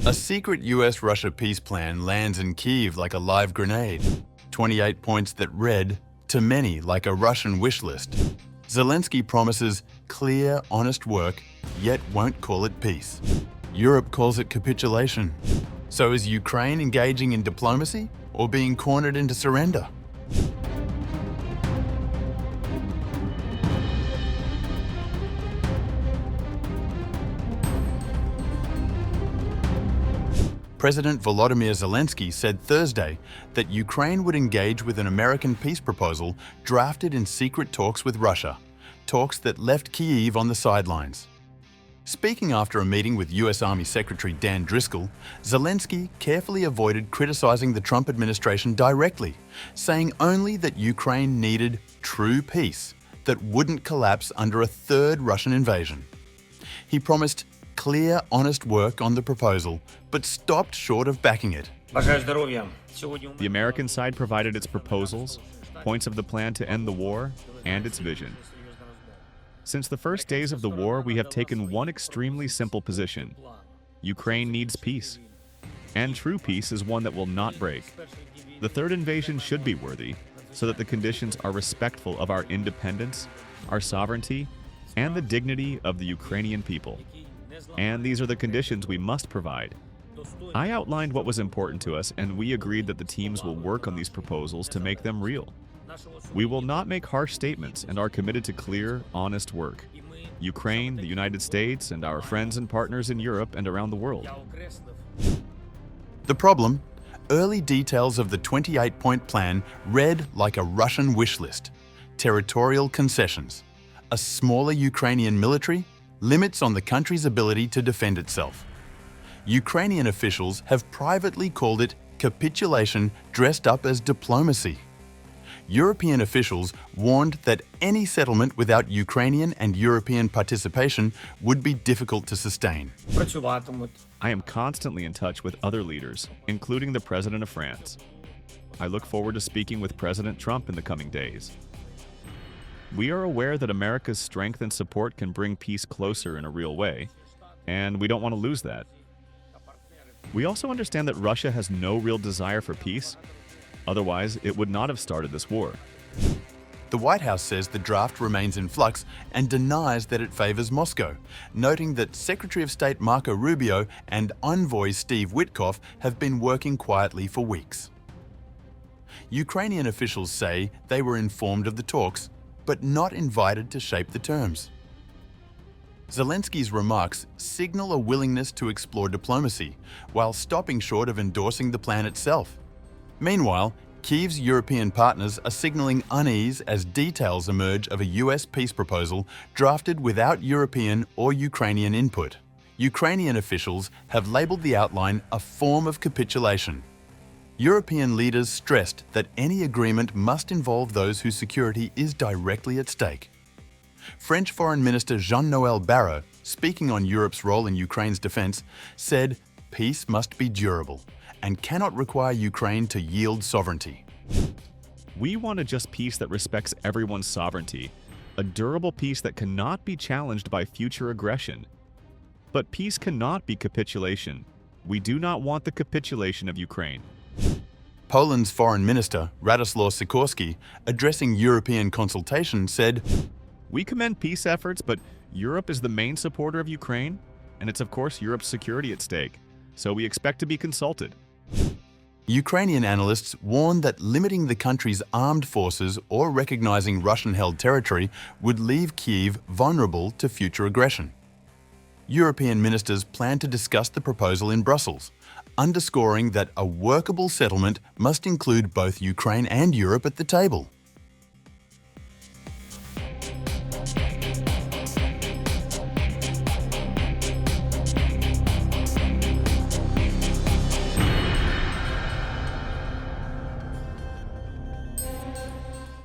A secret US-Russia peace plan lands in Kyiv like a live grenade. 28 points that read, to many, like a Russian wish list. Zelensky promises clear, honest work, yet won't call it peace. Europe calls it capitulation. So is Ukraine engaging in diplomacy or being cornered into surrender? President Volodymyr Zelensky said Thursday that Ukraine would engage with an American peace proposal drafted in secret talks with Russia, talks that left Kyiv on the sidelines. Speaking after a meeting with US Army Secretary Dan Driscoll, Zelensky carefully avoided criticizing the Trump administration directly, saying only that Ukraine needed true peace that wouldn't collapse under a third Russian invasion. He promised clear, honest work on the proposal, but stopped short of backing it. The American side provided its proposals, points of the plan to end the war, and its vision. Since the first days of the war, we have taken one extremely simple position. Ukraine needs peace. And true peace is one that will not break. The third invasion should be worthy, so that the conditions are respectful of our independence, our sovereignty, and the dignity of the Ukrainian people. And these are the conditions we must provide. I outlined what was important to us, and we agreed that the teams will work on these proposals to make them real. We will not make harsh statements and are committed to clear, honest work. Ukraine, the United States, and our friends and partners in Europe and around the world. The problem? Early details of the 28-point plan read like a Russian wish list. Territorial concessions, a smaller Ukrainian military, limits on the country's ability to defend itself. Ukrainian officials have privately called it capitulation dressed up as diplomacy. European officials warned that any settlement without Ukrainian and European participation would be difficult to sustain. I am constantly in touch with other leaders, including the President of France. I look forward to speaking with President Trump in the coming days. We are aware that America's strength and support can bring peace closer in a real way, and we don't want to lose that. We also understand that Russia has no real desire for peace. Otherwise, it would not have started this war. The White House says the draft remains in flux and denies that it favors Moscow, noting that Secretary of State Marco Rubio and envoy Steve Witkoff have been working quietly for weeks. Ukrainian officials say they were informed of the talks, but not invited to shape the terms. Zelensky's remarks signal a willingness to explore diplomacy, while stopping short of endorsing the plan itself. Meanwhile, Kyiv's European partners are signaling unease as details emerge of a US peace proposal drafted without European or Ukrainian input. Ukrainian officials have labeled the outline a form of capitulation. European leaders stressed that any agreement must involve those whose security is directly at stake. French Foreign Minister Jean-Noël Barrot, speaking on Europe's role in Ukraine's defense, said peace must be durable and cannot require Ukraine to yield sovereignty. We want a just peace that respects everyone's sovereignty, a durable peace that cannot be challenged by future aggression. But peace cannot be capitulation. We do not want the capitulation of Ukraine. Poland's Foreign Minister, Radoslaw Sikorski, addressing European consultation, said, "We commend peace efforts, but Europe is the main supporter of Ukraine, and it's of course Europe's security at stake, so we expect to be consulted." Ukrainian analysts warn that limiting the country's armed forces or recognizing Russian-held territory would leave Kyiv vulnerable to future aggression. European ministers plan to discuss the proposal in Brussels, underscoring that a workable settlement must include both Ukraine and Europe at the table.